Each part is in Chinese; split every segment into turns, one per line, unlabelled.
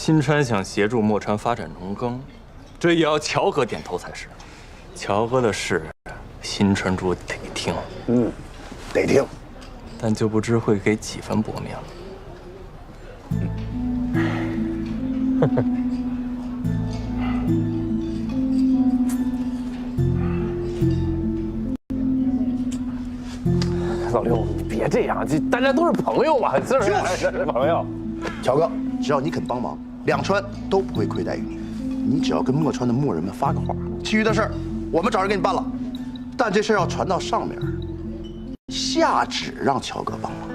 新川想协助墨川发展农耕，这也要乔哥点头才是。乔哥的事，新川主得听。
得听。
但就不知会给几分薄面了。
老六，你别这样，这大家都是朋友嘛，是不是？是朋友。
乔哥，只要你肯帮忙，两川都不会亏待于你。你只要跟墨川的墨人们发个话，其余的事儿我们找人给你办了。但这事儿要传到上面，下旨让乔哥帮忙，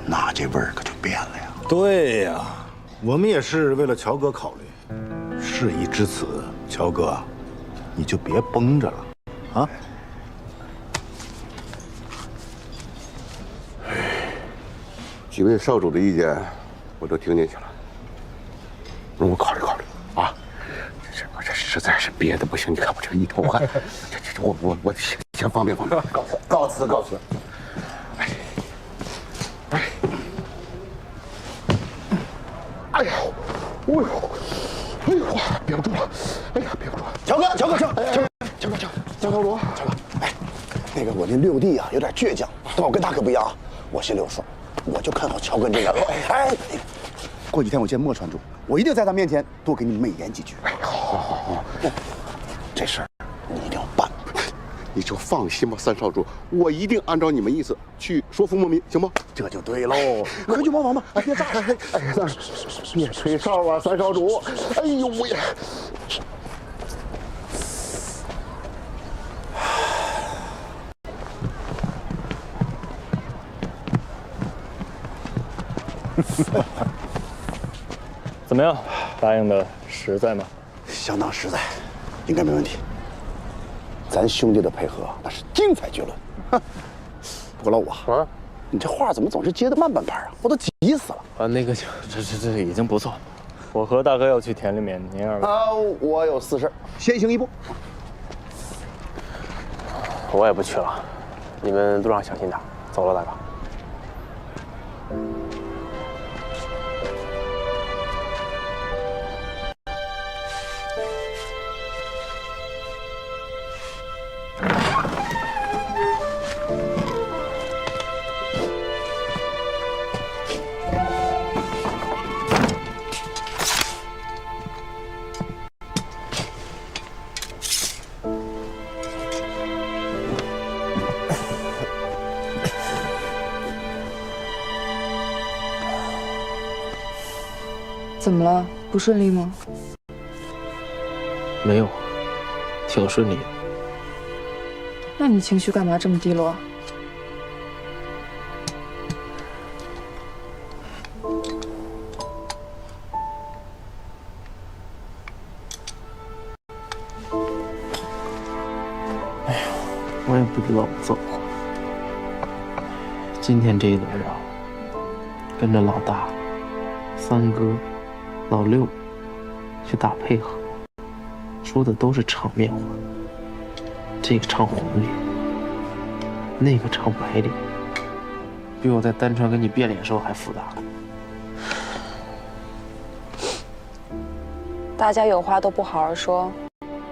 那这味儿可就变了呀。
对呀，我们也是为了乔哥考虑。事已至此，乔哥，你就别绷着了，啊？
几位少主的意见，我都听进去了。我考虑考虑啊。我这实在是憋得不行，你看我这一头汗。我先方便方便。
告辞。
哎呀，憋不住了！哎呀，憋不住了！
乔哥，哎，那个我那六弟啊有点倔强，但我跟他可不一样啊，我心里有数，我就看好乔哥这个。哎，过几天我见墨川主，我一定在他面前多给你美言几句。
哎，好，
这事儿你一定要办。
你就放心吧，三少主，我一定按照你们意思去说服墨民，行吗？
这就对喽，快去帮忙吧！哎，别炸！
别吹哨啊，三少主！哎呦我也。
怎么样？答应的实在吗？
相当实在，应该没问题。咱兄弟的配合那是精彩绝伦。不过老五啊，你这话怎么总是接的慢半拍啊？我都急死了。
那个这已经不错。我和大哥要去田里面，您二位
我有私事，先行一步。
我也不去了，你们路上小心点。走了，大哥。
怎么了？不顺利吗？
没有，挺顺利的。
那你情绪干嘛这么低落？
我也不知道怎么了。今天这一轮啊，跟着老大、三哥、老六去打配合，说的都是场面话。这个唱红脸，那个唱白脸，比我在单川跟你变脸时候还复杂。
大家有话都不好好说，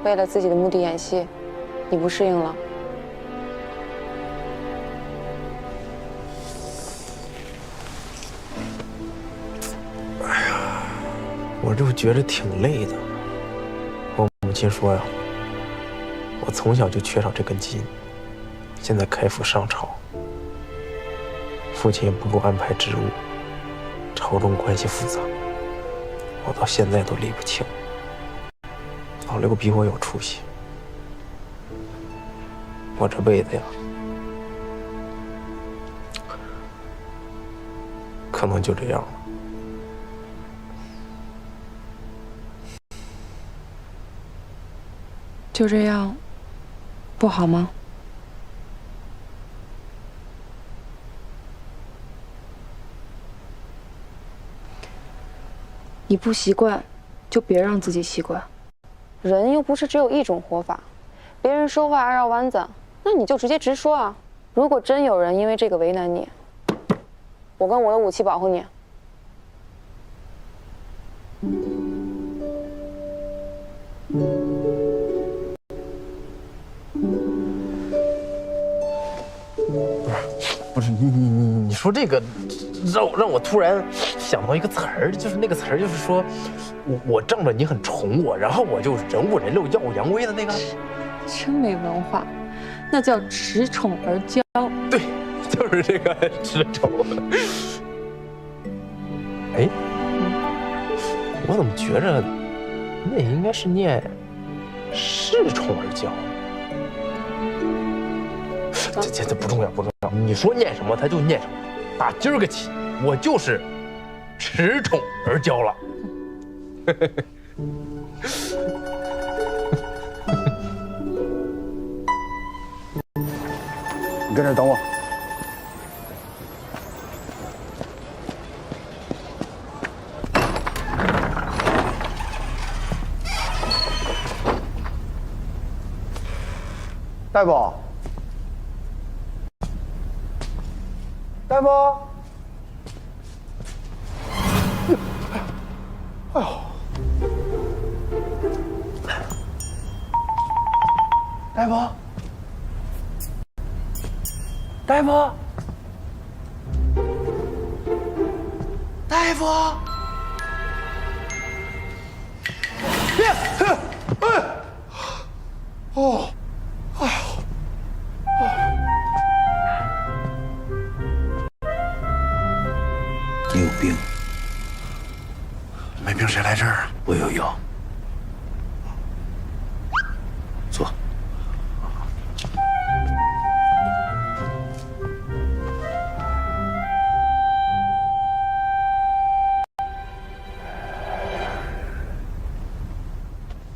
为了自己的目的演戏，你不适应了。
我这不觉着挺累的。我母亲说呀，我从小就缺少这根筋，现在开府上朝，父亲也不给我安排职务，朝中关系复杂，我到现在都理不清。老六比我有出息，我这辈子呀，可能就这样了。
就这样，不好吗？你不习惯，就别让自己习惯。人又不是只有一种活法，别人说话爱绕弯子，那你就直接直说啊。如果真有人因为这个为难你，我跟我的武器保护你。
说这个，让我突然想到一个词儿，就是那个词儿，就是说我仗着你很宠我，然后我就人五人六、耀武扬威的那个。
真没文化，那叫恃宠而骄。
对，就是这个恃宠。哎，我怎么觉着那应该是念恃宠而骄？这不重要，不重要。你说念什么，他就念什么。打今儿个起，我就是恃宠而骄了。
你跟这儿等我。大夫，大夫，哎呦，大夫。大夫，大夫，哦，哎呦，你有病？没病谁来这儿啊？我有药。坐。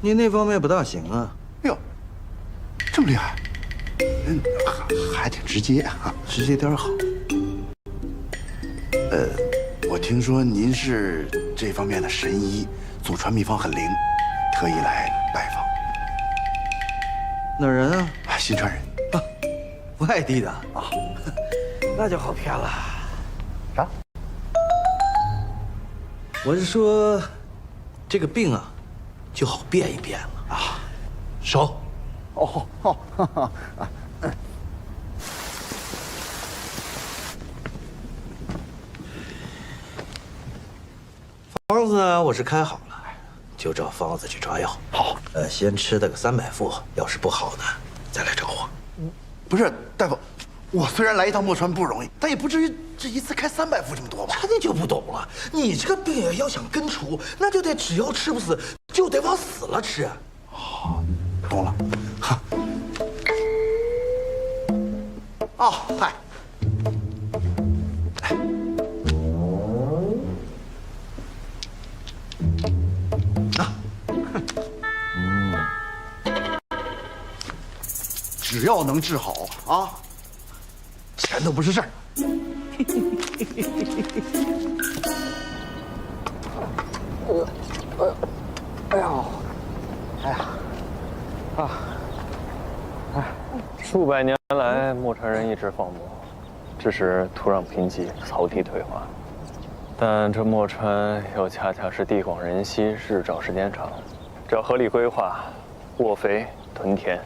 你那方面不大行啊。
哟，这么厉害，还挺直接啊，
直接点好。
我听说您是这方面的神医，祖传秘方很灵，特意来拜访。
哪儿人啊？
新川人。
外地的啊，那就好骗了。
啥？
我是说，这个病啊，就好变一变了啊。手。
哦哦，哈哈啊。
方子呢，我是开好了，就照方子去抓药。
好，
先吃的个300副，要是不好呢，再来找我。
不是大夫，我虽然来一趟墨川不容易，但也不至于这一次开300副这么多吧？
这你就不懂了，你这个病要想根除，那就得只要吃不死，就得往死了吃。
好，懂了。哈。哦，嗨。只要能治好啊，钱都不是事儿。
数百年来，墨川人一直放牧，致使土壤贫瘠，草地退化。但这墨川又恰恰是地广人稀，日照时间长，只要合理规划，沃肥屯田，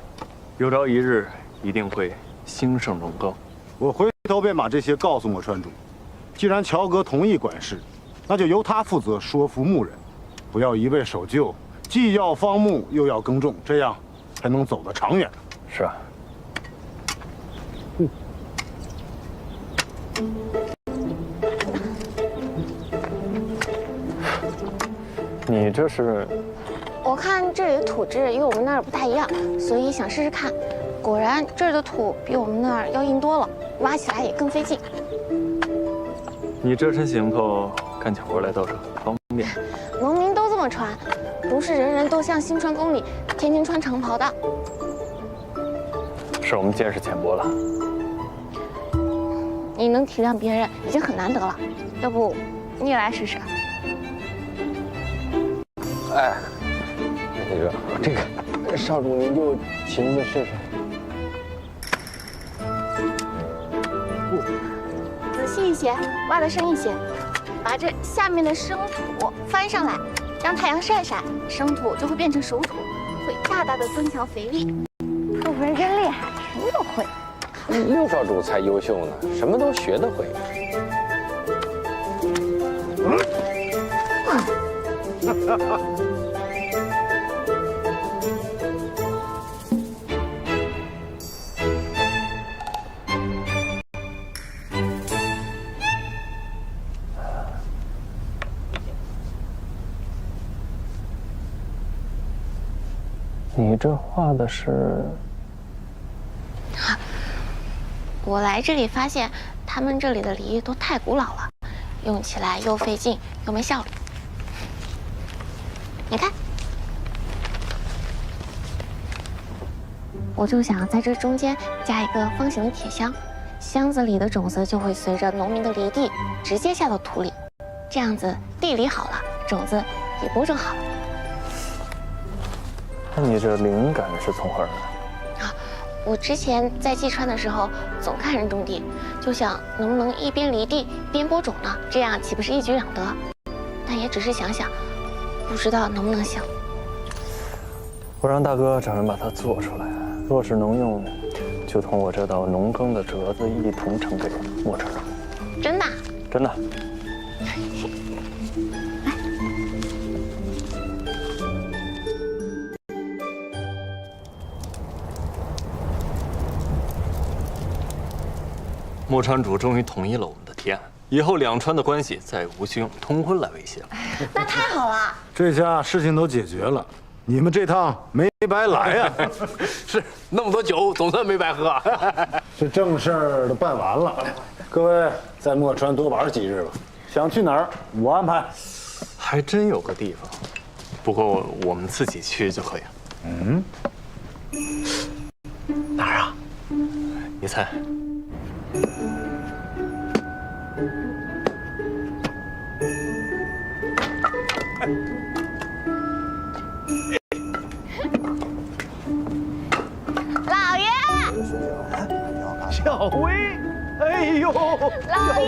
有朝一日一定会兴盛荣耕。
我回头便把这些告诉墨川主。既然乔哥同意管事，那就由他负责说服牧人，不要一味守旧，既要放牧又要耕种，这样才能走得长远。
是啊。你这是？
我看这里的土质与我们那儿不太一样，所以想试试看。果然，这儿的土比我们那儿要硬多了，挖起来也更费劲。
你这身行头，干起活来倒是很方便。
农民都这么穿，不是人人都像新川宫里天天穿长袍的。
是我们见识浅薄了。
你能体谅别人已经很难得了，要不你也来试试？
哎，这个少主您就亲自试试。
仔细一些，挖得深一些，把这下面的生土翻上来，让太阳晒晒，生土就会变成熟土，会大大的增强肥力。客夫人真厉害，什么都会。
六少主才优秀呢，什么都学得会。
你这画的是？
我来这里发现，他们这里的梨都太古老了，用起来又费劲又没效率。你看，我就想在这中间加一个方形的铁箱，箱子里的种子就会随着农民的犁地直接下到土里，这样子地理好了，种子也播种好了。
那你这灵感是从何而来？
我之前在济川的时候，总看人种地，就想能不能一边犁地一边播种呢？这样岂不是一举两得？但也只是想想，不知道能不能行。
我让大哥找人把它做出来，若是能用，就同我这道农耕的折子一同呈给莫船长。
真的？
真的。莫川主终于同意了我们的提案，以后两川的关系再无需用通婚来威胁了。
那太好了！
这下事情都解决了，你们这趟没白来呀！
是，那么多酒总算没白喝。
这正事儿都办完了，各位在墨川多玩几日吧。想去哪儿，我安排。
还真有个地方，不过我们自己去就可以了。
嗯，
哪儿啊？你猜？
老爷，
小薇，哎呦，小薇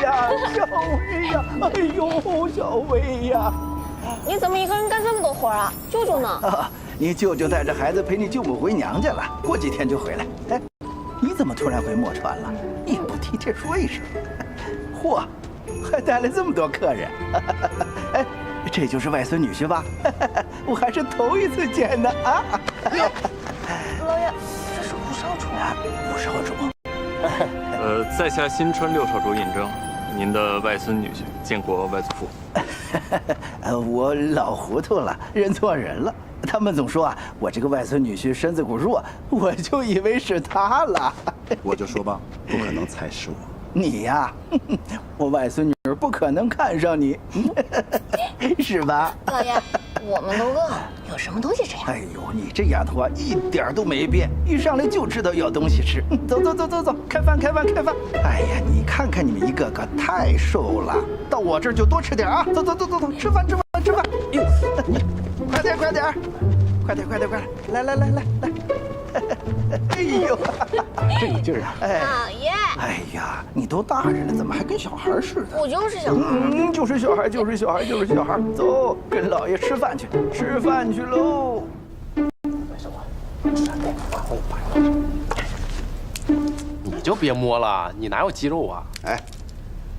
呀，小薇呀，哎呦，小薇呀，
你怎么一个人干这么多活啊？舅舅呢？
啊，你舅舅带着孩子陪你舅母回娘家了，过几天就回来。哎，你怎么突然回墨川了？也不提前说一声。嚯，还带来这么多客人。哎，这就是外孙女婿吧？我还是头一次见呢啊！
老爷，这是吴少主啊！
吴少主，
在下新川六少主尹征，您的外孙女婿，见过外祖父。
我老糊涂了，认错人了。他们总说啊，我这个外孙女婿身子骨弱，我就以为是他了。
我就说吧，不可能才是我。
你呀，我外孙女儿不可能看上你，是吧？
老爷，我们都饿了，有什么东西吃呀？
哎呦，你这丫头啊，一点都没变，一上来就知道要东西吃。走走走走走，开饭开饭开饭！哎呀，你看看你们一个个太瘦了，到我这儿就多吃点啊！走走走走走，吃饭吃饭吃饭！哟，快点快点，快点快点快点！来来来来来！哎呦，这个劲儿啊！哎，
老爷，
哎呀，你都大人了，怎么还跟小孩似的？
我就是小孩。
就是小孩，就是小孩，就是小孩。走，跟老爷吃饭去，吃饭去喽。
你就别摸了，你哪有肌肉啊？
哎，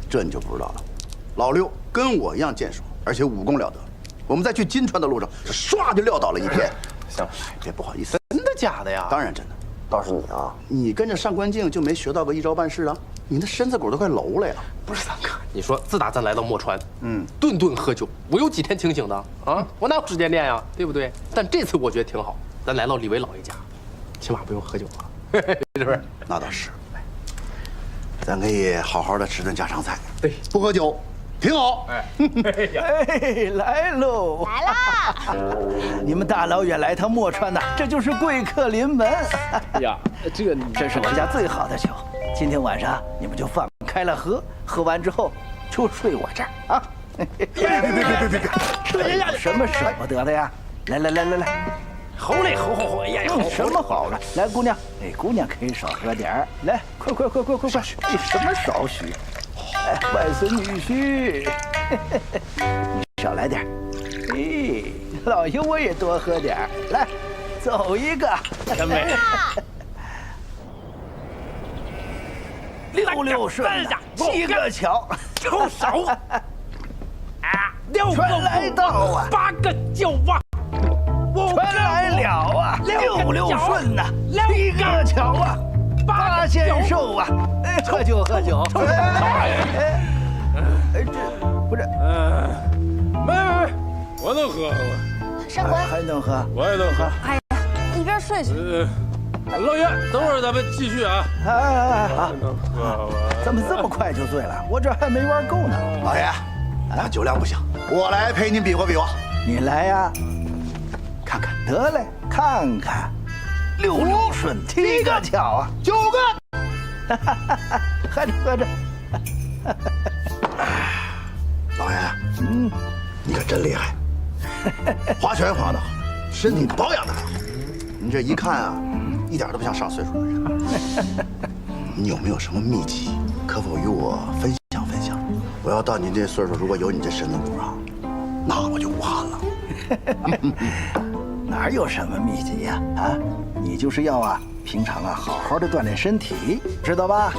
这你就不知道了。老六跟我一样健硕，而且武功了得。我们在去金川的路上，是唰就撂倒了一片。
行，
别不好意思。
真的假的呀？
当然真的。
倒是你啊！
你跟着上官静就没学到个一招半式啊？你那身子骨都快楼来了。
不是三哥，你说自打咱来到墨川，顿顿喝酒，我有几天清醒的啊？我哪有时间练呀？对不对？但这次我觉得挺好，咱来到李维老爷家，起码不用喝酒了，是不是？
那倒是。咱可以好好的吃顿家常菜，
对，
不喝酒，挺好。
哎，来喽！
来啦！
你们大老远来趟墨川呐，这就是贵客临门。
呀，
这是我家最好的酒，今天晚上你们就放开了喝，喝完之后就睡我这儿啊！别，有什么舍不得的呀？来来来来来，
好嘞，好，哎呀，好，
什么好了？来，姑娘，哎，姑娘可以少喝点儿。来，快，你什么少许？哎，外孙女婿，你少来点儿。哎，老爷我也多喝点儿。来，走一个。
真美。
六顺，七个巧，
抽手。啊，
全来到啊
，8个脚啊，
全来了啊，6六顺呐，7个巧啊，8仙寿啊！哎，喝酒喝酒！这不是，
没，我能喝，
上官
还能喝，
我也能喝。
哎呀，一边睡去。
老爷，等会儿咱们继续啊。
好，
能喝吧？
怎么这么快就醉了？我这还没玩够呢。
老爷，那酒量不行，我来陪您比划比划。
你来呀，看看，得嘞，看看，6六顺，7个巧啊，9个，喝着喝着。
老爷，你可真厉害，划拳划得好，身体保养得好。您这一看啊，一点都不像上岁数的人。你有没有什么秘籍，可否与我分享分享？我要到您这岁数，如果有你这身子骨啊，那我就不寒了。
哪有什么秘籍呀？啊，你就是要啊，平常啊，好好的锻炼身体，知道吧？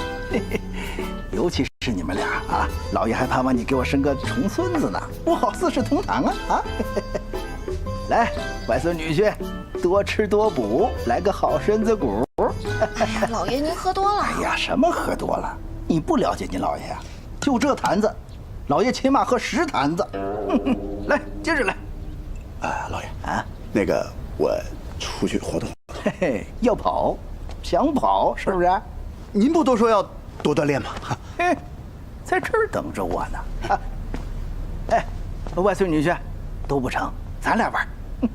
尤其是你们俩啊，老爷还盼望你给我生个重孙子呢，不好四世同堂啊啊！来，外孙女婿，多吃多补，来个好身子骨。
哎呀，老爷您喝多了。
哎呀，什么喝多了？你不了解你老爷呀？就这坛子，老爷起码喝10坛子。来，接着来。
老爷啊，那个我出去活动。
嘿嘿，要跑，想跑是不是？
您不都说要多锻炼吗？
嘿，在这儿等着我呢。啊，哎，外孙女婿，都不成，咱俩玩。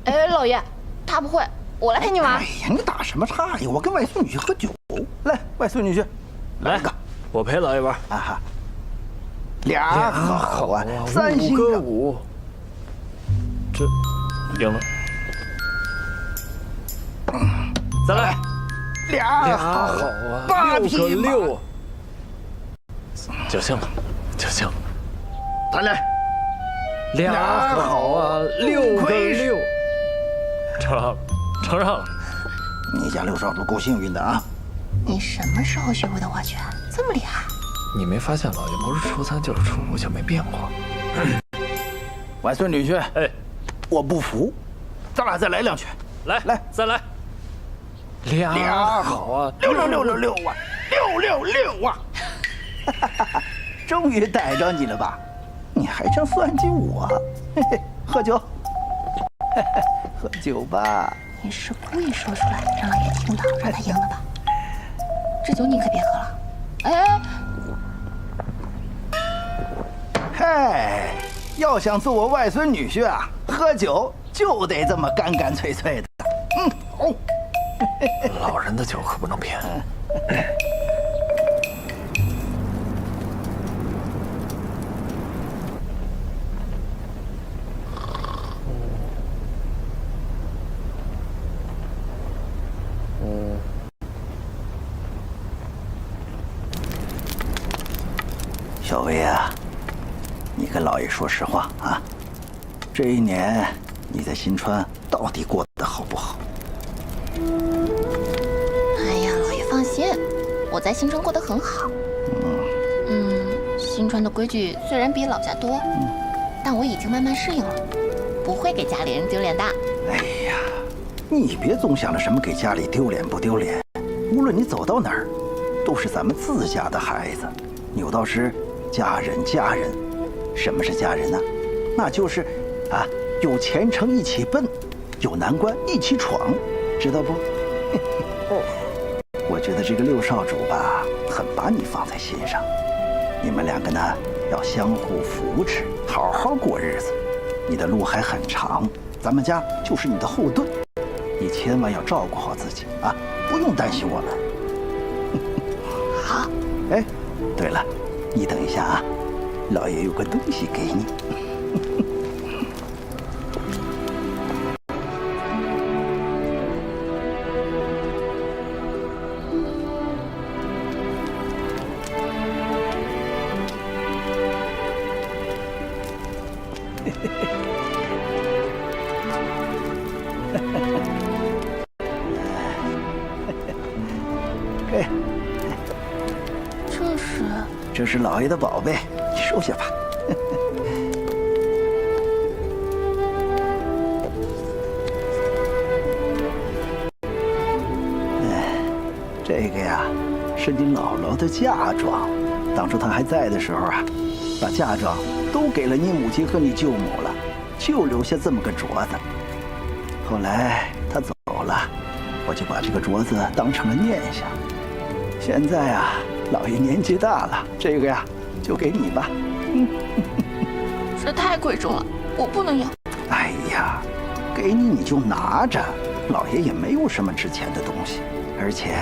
哎，老爷，他不会，我来陪你玩。
哎呀，你打什么岔呀？我跟外孙女婿喝酒。来，外孙女婿，
来个，我陪老爷玩。
啊哈，俩好啊，3星
5个5，这赢了。再来，
俩好
啊
，8
6
匹马
个6，就行了，就行了。
咱来，
俩好啊，6个6，承让了。
你家6少主够幸运的啊！
你什么时候学会的划拳？这么厉害？
你没发现老爷不是初3就是初5就没变过？
外孙女婿，
哎，
我不服，咱俩再来2拳。
来
来，
再来。俩好啊
，6啊，6啊！终于逮着你了吧？你还真算计我！嘿嘿，喝酒，喝酒吧。
你是故意说出来让老爷听到，让他赢了吧？这酒你可别喝了。哎，
嗨，要想做我外孙女婿啊，喝酒就得这么干干脆脆的。好。
老人的酒可不能骗。
小薇啊，你跟老爷说实话啊，这1年你在新川到底过得好不好？
哎呀，老爷放心，我在新川过得很好。新川的规矩虽然比老家多，但我已经慢慢适应了，不会给家里人丢脸的。
哎呀，你别总想着什么给家里丢脸不丢脸，无论你走到哪儿，都是咱们自家的孩子。有道是家人，什么是家人呢？那就是啊，有前程一起奔，有难关一起闯，知道不？我觉得这个6少主吧，很把你放在心上。你们2个呢，要相互扶持，好好过日子。你的路还很长，咱们家就是你的后盾，你千万要照顾好自己啊，不用担心我们。
好。
哎，对了，你等一下啊，老爷有个东西给你。
这是
老爷的宝贝，你收下吧。这个呀，是你姥姥的嫁妆。当初她还在的时候啊，把嫁妆都给了你母亲和你舅母了，就留下这么个镯子。后来她走了，我就把这个镯子当成了念想。现在啊，老爷年纪大了，这个呀，就给你吧。
这太贵重了，我不能要。
哎呀，给你你就拿着，老爷也没有什么值钱的东西，而且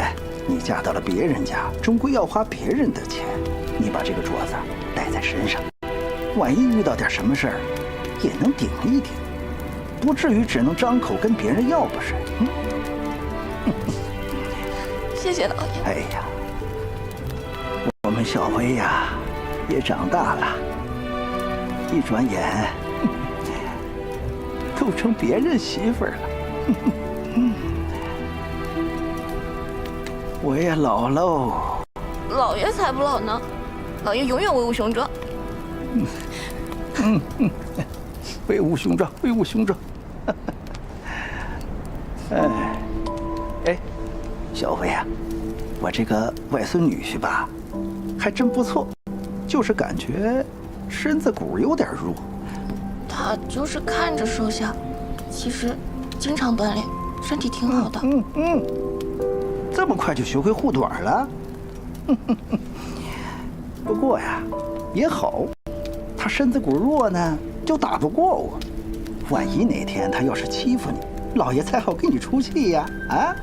你嫁到了别人家，终归要花别人的钱，你把这个镯子带在身上，万一遇到点什么事儿，也能顶一顶，不至于只能张口跟别人要不是？
谢谢老爷。
哎呀，我们小薇呀，也长大了，一转眼都成别人媳妇儿了。我也老喽。
老爷才不老呢，老爷永远威武雄壮。
威武雄壮，威武雄壮。哎，小薇啊，我这个外孙女婿吧，还真不错，就是感觉身子骨有点弱。
他就是看着瘦小，其实经常锻炼，身体挺好的。
这么快就学会护短了？不过呀，也好，他身子骨弱呢，就打不过我。万一哪天他要是欺负你，老爷才好给你出气呀！啊，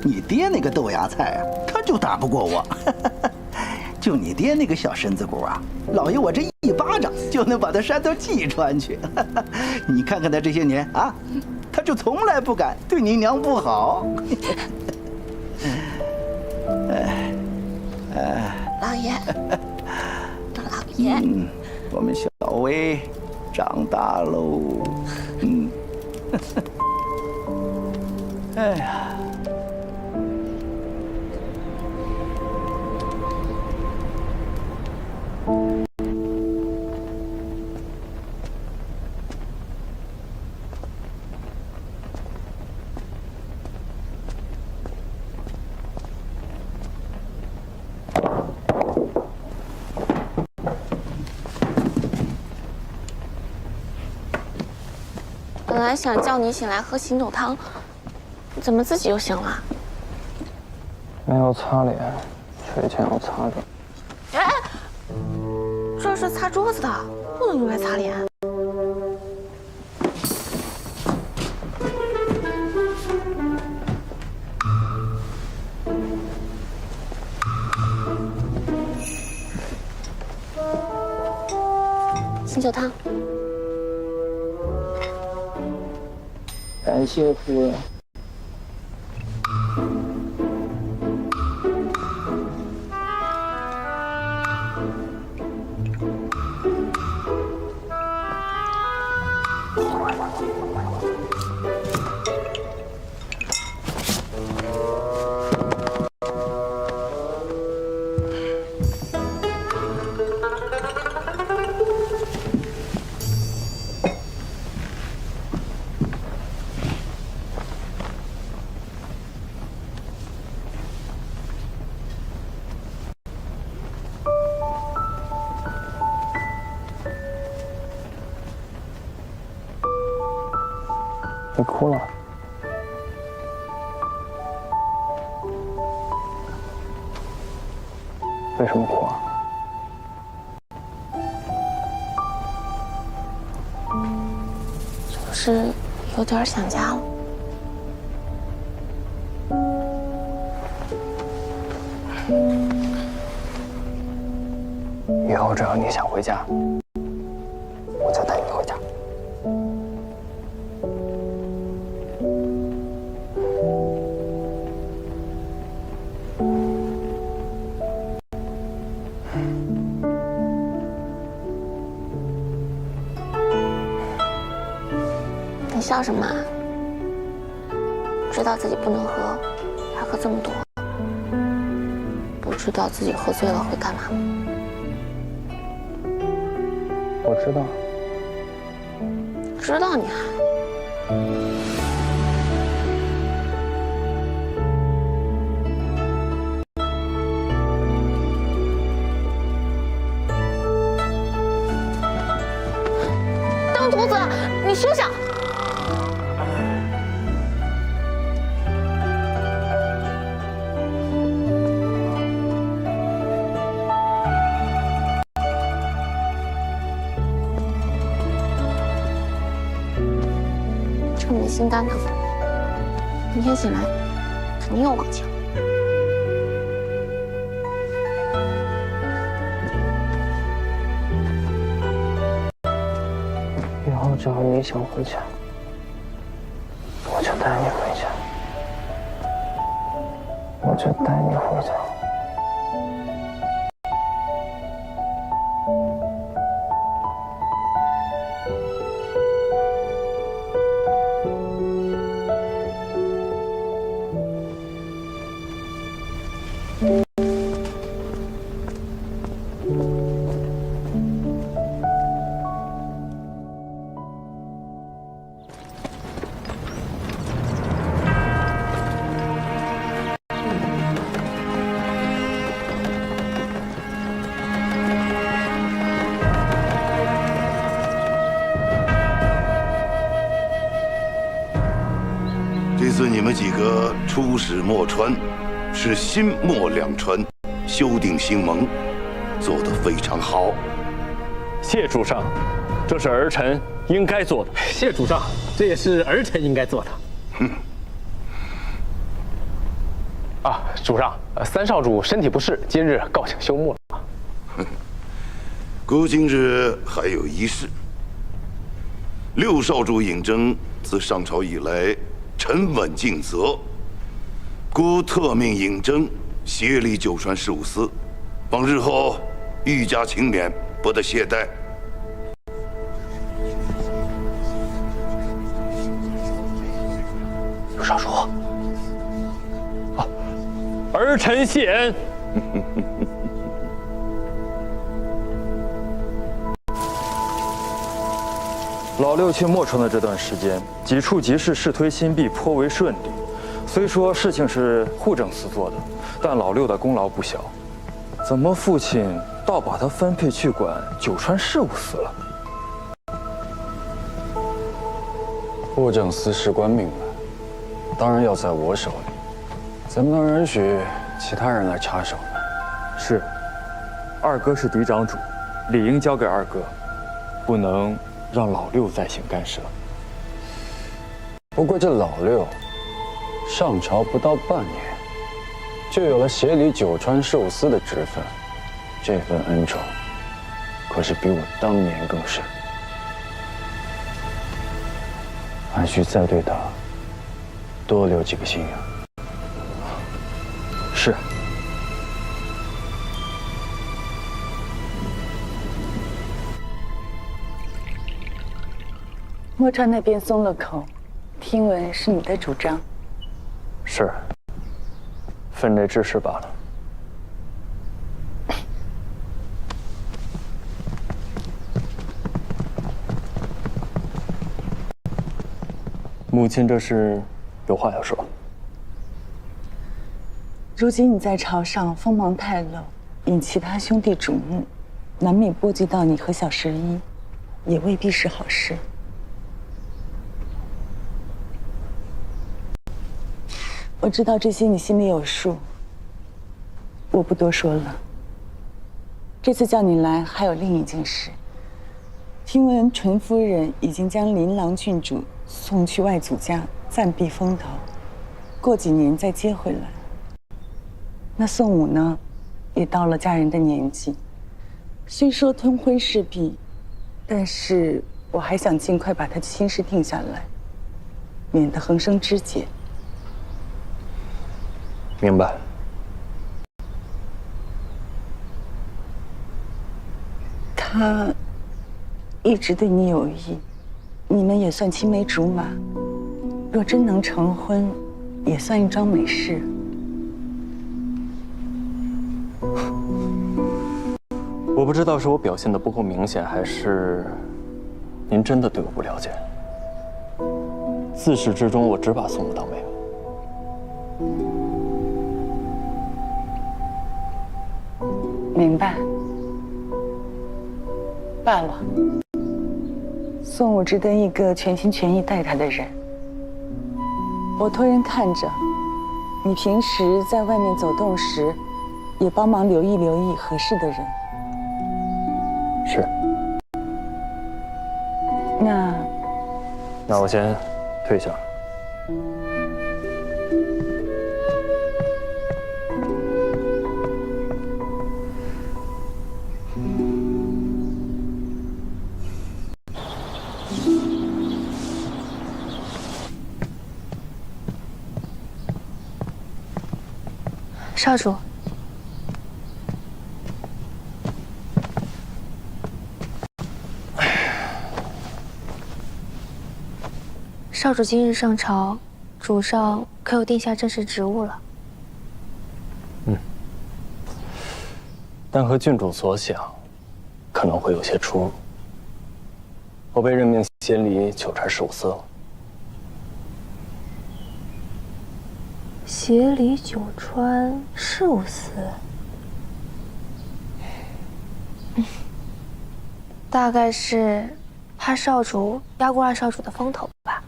你爹那个豆芽菜啊，他就打不过我。就你爹那个小身子骨啊，老爷我这一巴掌就能把他扇到济川去。你看看他这些年啊，他就从来不敢对你娘不好。
老爷，老爷，
我们小薇长大喽。哎呀。
本来想叫你醒来喝醒酒汤，怎么自己又醒了？
没有擦脸，睡前要擦着。
哎，这是擦桌子的，不能用来擦脸。醒酒汤。
感谢夫人。
你哭了？为什么哭啊？
就是有点想家了。
以后只要你想回家，我就带你回家。
你笑什么啊？知道自己不能喝，还喝这么多，不知道自己喝醉了会干嘛？
我知道。
知道你还？生徒子，你休想！这没心肝的，明天醒来肯定有往情。
以后只要你想回家，我就带你回家，我就带你回家。
这次你们几个出使墨川，是新墨两川修订新盟，做得非常好。
谢主上，这是儿臣应该做的。
谢主上，这也是儿臣应该做的。啊，主上，三少主身体不适，今日告请休沐了。
故今日还有一事。六少主尹征自上朝以来，沉稳尽责，故特命尹征协理九川事务司，望日后愈加勤勉，不得懈怠。
六少主，儿臣谢恩。
老六去墨川的这段时间，几处集市试推新币颇为顺利。虽说事情是户政司做的，但老六的功劳不小。怎么父亲倒把他分配去管九川事务司了？
户政司事关命脉，当然要在我手里，怎么能允许其他人来插手呢？
是，二哥是嫡长主，理应交给二哥，不能让老六再行干涉。
不过这老六上朝不到半年，就有了协理九川事务司的职分，这份恩宠可是比我当年更深。还需再对他多留几个心眼。
是。
墨川那边松了口，听闻是你的主张。
是，分内之事罢了。母亲这是有话要说。
如今你在朝上锋芒太露，引其他兄弟瞩目，难免波及到你和小11，也未必是好事。我知道这些你心里有数，我不多说了。这次叫你来还有另一件事，听闻纯夫人已经将琳琅郡主送去外祖家暂避风头，过几年再接回来。那宋武呢，也到了嫁人的年纪，虽说吞婚势必，但是我还想尽快把他的亲事定下来，免得横生枝节。
明白。
他一直对你有意，你们也算青梅竹马。若真能成婚，也算一桩美事。
我不知道是我表现的不够明显，还是您真的对我不了解。自始至终，我只把宋武当妹妹。
明白。罢了。宋武值得一个全心全意待他的人。我托人看着，你平时在外面走动时，也帮忙留意留意合适的人。
是。那我先退下。
少主，少主今日上朝，主上可有定下正式职务了？
但和郡主所想，可能会有些出入。我被任命协理九川事务司了。
协理九川事务司，大概是怕少主压过二少主的风头吧。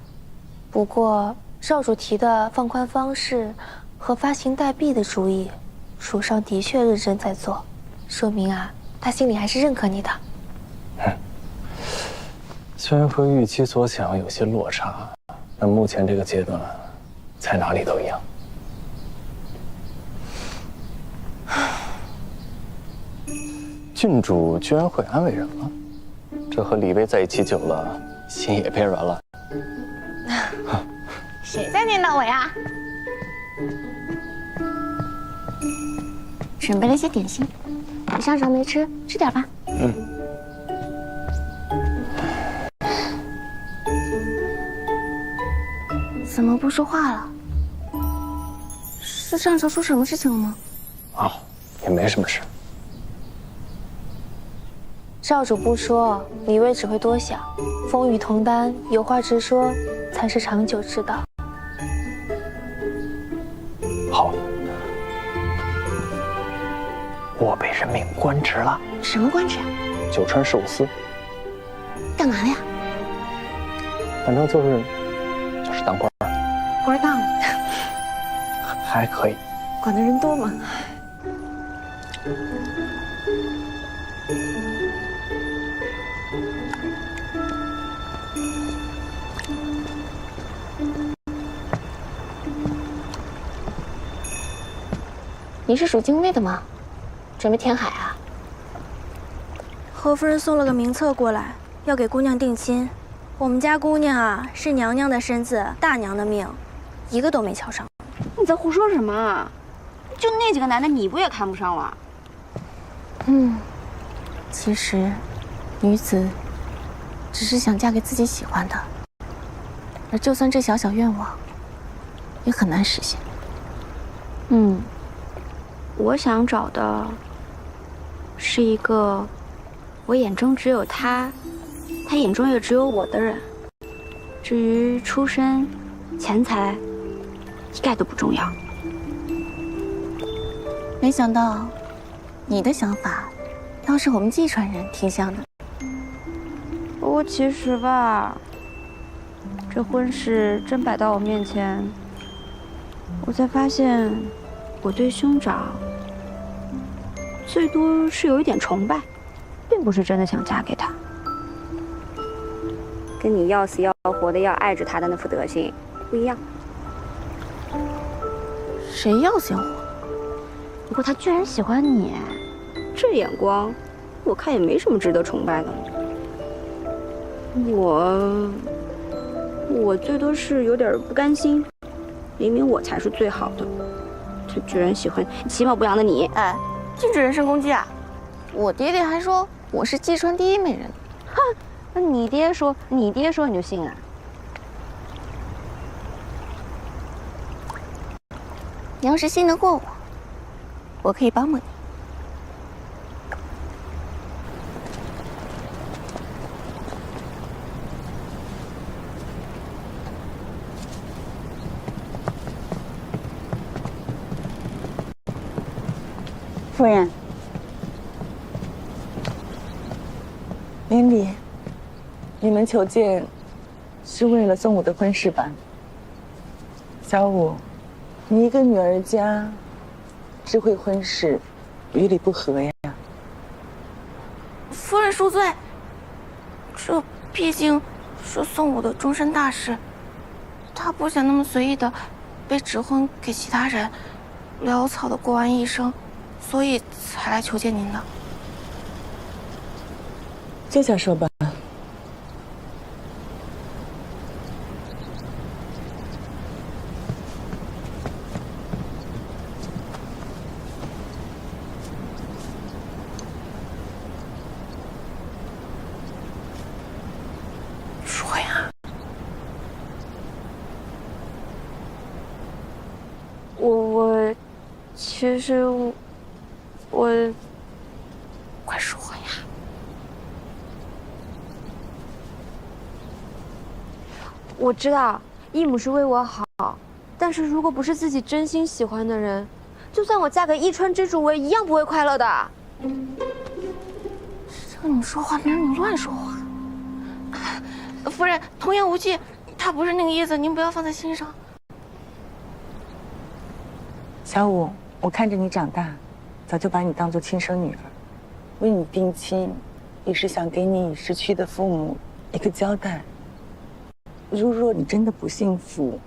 不过少主提的放宽方式和发行代币的主意，主上的确认真在做，说明他心里还是认可你的。
虽然和预期所想有些落差，但目前这个阶段，在哪里都一样。郡主居然会安慰人了，这和李薇在一起久了，心也变软了。
谁在念叨我呀？准备了些点心，你上朝没吃，吃点吧。怎么不说话了？是上朝出什么事情了吗？
也没什么事。
少主不说，李薇只会多想。风雨同担，有话直说，才是长久之道。
好，我被任命官职了。
什么官职？
九川事务司。
干嘛的呀？
反正就是当官儿。
官大吗？
还可以。
管的人多吗？你是属精卫的吗？准备填海啊？
何夫人送了个名册过来，要给姑娘定亲。我们家姑娘是娘娘的身子，大娘的命，一个都没瞧上。
你在胡说什么啊？就那几个男的，你不也看不上了？
其实，女子只是想嫁给自己喜欢的，而就算这小小愿望，也很难实现。
我想找的是一个我眼中只有他，他眼中也只有我的人。至于出身、钱财，一概都不重要。
没想到，你的想法倒是我们济川人挺像的。
不过其实吧，这婚事真摆到我面前，我才发现，我对兄长最多是有一点崇拜，并不是真的想嫁给他。跟你要死要活的要爱着他的那副德行不一样。
谁要死要活？
不过他居然喜欢你，这眼光，我看也没什么值得崇拜的。我最多是有点不甘心，明明我才是最好的，他居然喜欢其貌不扬的你。
禁止人身攻击啊！我爹爹还说我是济川第一美人。
哼，那你爹说你就信啊？
你要是信得过我，我可以帮帮你。
夫人，临你们求见是为了宋武的婚事吧？小武，你一个女儿家，知会婚事，于理不合呀。
夫人恕罪，这毕竟是宋武的终身大事，他不想那么随意的被指婚给其他人，潦草的过完一生，所以才来求见您的。
接下说吧。
说呀，我其实我快说呀。
我知道义母是为我好，但是如果不是自己真心喜欢的人，就算我嫁给伊川之主，我也一样不会快乐的。
这你说话别让你乱说话。夫人，童言无忌，他不是那个意思，您不要放在心上。
小武，我看着你长大，早就把你当做亲生女儿，为你定亲，也是想给你已逝去的父母一个交代。如若你真的不幸福，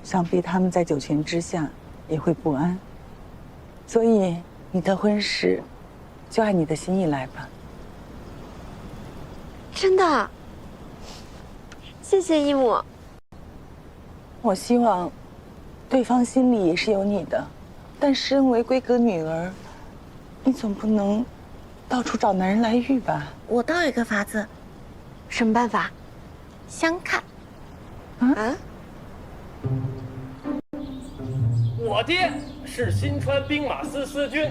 想必他们在九泉之下也会不安。所以你的婚事，就按你的心意来吧。
真的，谢谢义母。
我希望对方心里也是有你的，但身为闺阁女儿，你总不能到处找男人来遇吧？
我倒有一个法子。
什么办法？
相看。
啊？
我爹是新川兵马司司军，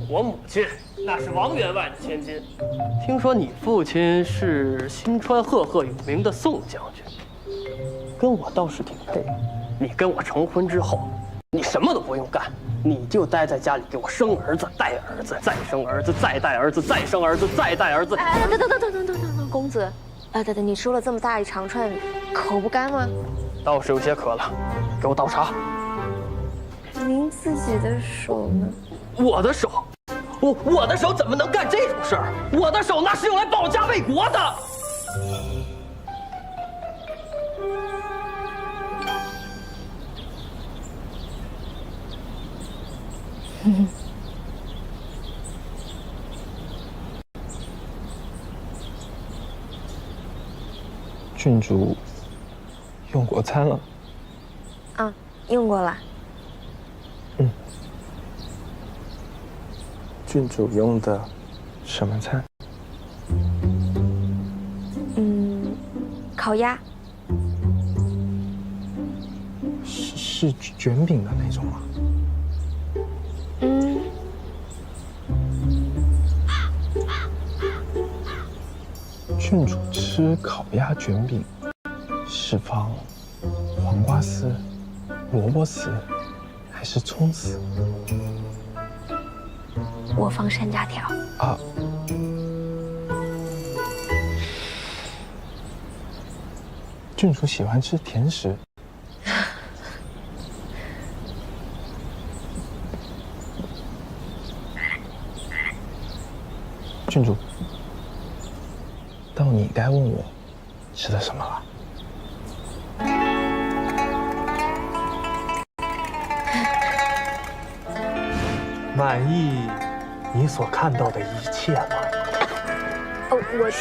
我母亲那是王员外的千金。听说你父亲是新川赫赫有名的宋将军，跟我倒是挺配。你跟我成婚之后，你什么都不用干，你就待在家里给我生儿子、带儿子、再生儿子、再带儿子、再生儿子、再带儿子。
哎，等，公子，等，你说了这么大一长串，口不干吗？
倒是有些渴了，给我倒茶。
您自己的手呢？
我的手，我的手怎么能干这种事儿？我的手那是用来保家卫国的。
郡主用过餐了？
啊，用过了。
郡主用的什么餐？
烤鸭。
是卷饼的那种吗？郡主吃烤鸭卷饼是放黄瓜丝、萝卜丝还是葱丝？
我放山楂条。
啊。郡主喜欢吃甜食。郡主，到你该问我吃的什么了。满意你所看到的一切吗？
我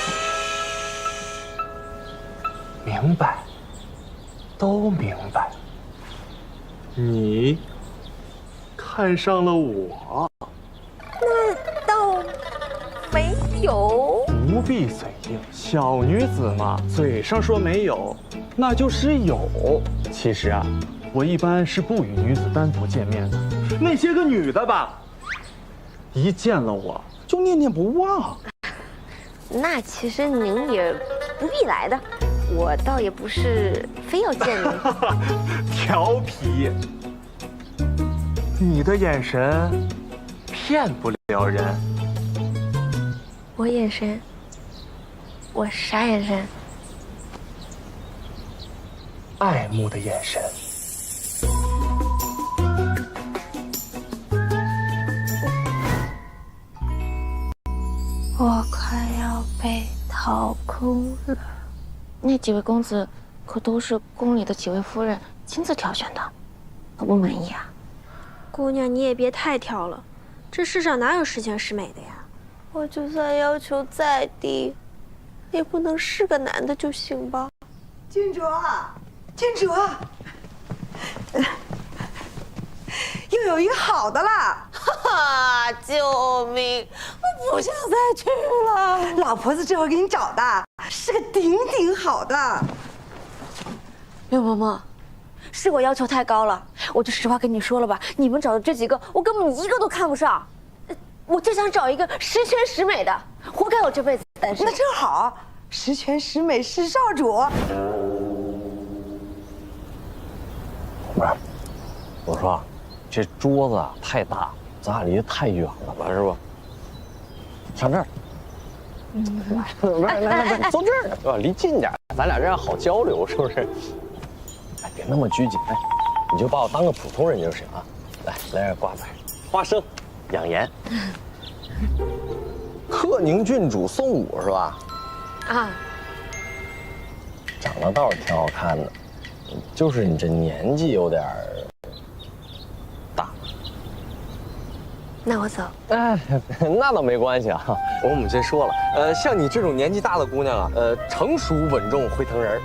明白，都明白。你看上了我？
那倒没有。
不必嘴硬，小女子嘛，嘴上说没有，那就是有。其实啊，我一般是不与女子单独见面的。那些个女的吧，一见了我就念念不忘。
那其实您也不必来的，我倒也不是非要见您。
调皮，你的眼神骗不了人。
我眼神
我啥眼神？
爱慕的眼神。
我快要被掏空了。那几位公子可都是宫里的几位夫人亲自挑选的，可不满意啊？
姑娘，你也别太挑了，这世上哪有十全十美的呀？我就算要求再低，也不能是个男的就行吧？
郡主啊，郡主啊，又有一个好的啦！
哈哈，救命！我不想再去了。
老婆子这会给你找的，是个顶顶好的。
刘嬷嬷，是我要求太高了，我就实话跟你说了吧，你们找的这几个，我根本一个都看不上。我就想找一个十全十美的，活该我这辈子单身。
那正好，十全十美是少主。
不是，我说，这桌子啊太大，咱俩离得太远了吧，是吧？上这儿。来，坐这儿，是吧？离近点，咱俩这样好交流，是不是？哎，别那么拘谨，哎，你就把我当个普通人就行啊。来点瓜子，花生，养颜。鹤宁郡主宋武是吧？
啊，
长得倒是挺好看的，就是你这年纪有点大。
那我走。
哎，那倒没关系啊。我母亲说了，像你这种年纪大的姑娘啊，成熟稳重会疼人。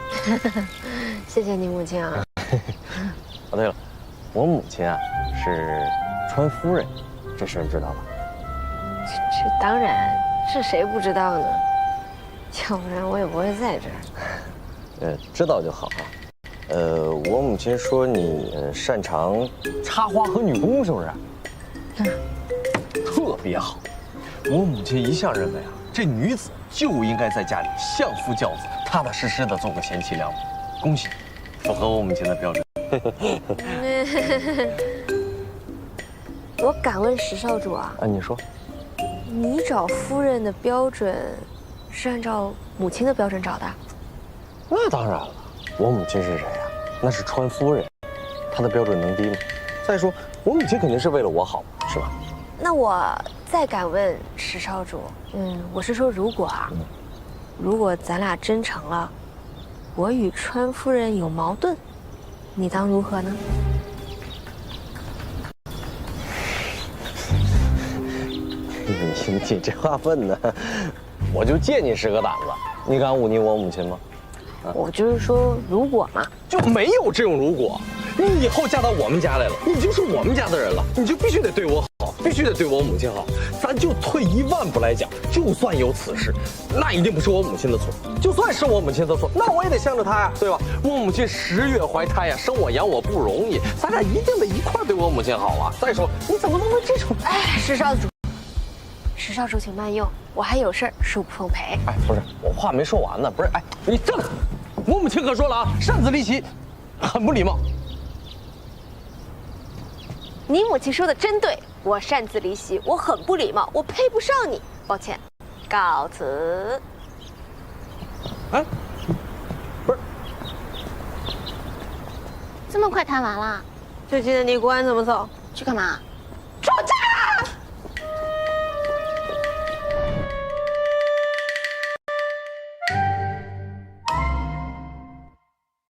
谢谢你母亲啊。
哦，对了，我母亲啊是川夫人，这事儿知道吧？
这当然，是谁不知道呢？要不然我也不会在这儿。
知道就好啊。我母亲说你擅长插花和女工，是不是？特别好。我母亲一向认为啊，这女子就应该在家里相夫教子，踏踏实实的做个贤妻良母。恭喜，符合我母亲的标准。
我敢问石少主啊，
你说，
你找夫人的标准是按照母亲的标准找的？
那当然了，我母亲是谁呀？那是川夫人，她的标准能低吗？再说，我母亲肯定是为了我好，是吧？
那我再敢问石少主，我是说如果啊，如果咱俩真成了，我与川夫人有矛盾，你当如何呢？
你这话问的，我就借你10个胆子，你敢忤逆我母亲吗？
我就是说，如果嘛，
就没有这种如果。你以后嫁到我们家来了，你就是我们家的人了，你就必须得对我好，必须得对我母亲好。咱就退1万步来讲，就算有此事，那一定不是我母亲的错。就算是我母亲的错，那我也得向着她呀，对吧？我母亲10月怀胎呀，生我养我不容易，咱俩一定得一块对我母亲好啊。再说，你怎么能为这种……
哎，石少主，石少主请慢用，我还有事儿，恕不奉陪。
哎，不是，我话没说完呢，不是，哎，你站开！我母亲可说了啊，擅自离席，很不礼貌。
你母亲说的真对，我擅自离席，我很不礼貌，我配不上你，抱歉，告辞。
哎，不是，
这么快谈完了？
最近的尼姑庵怎么走？
去干嘛？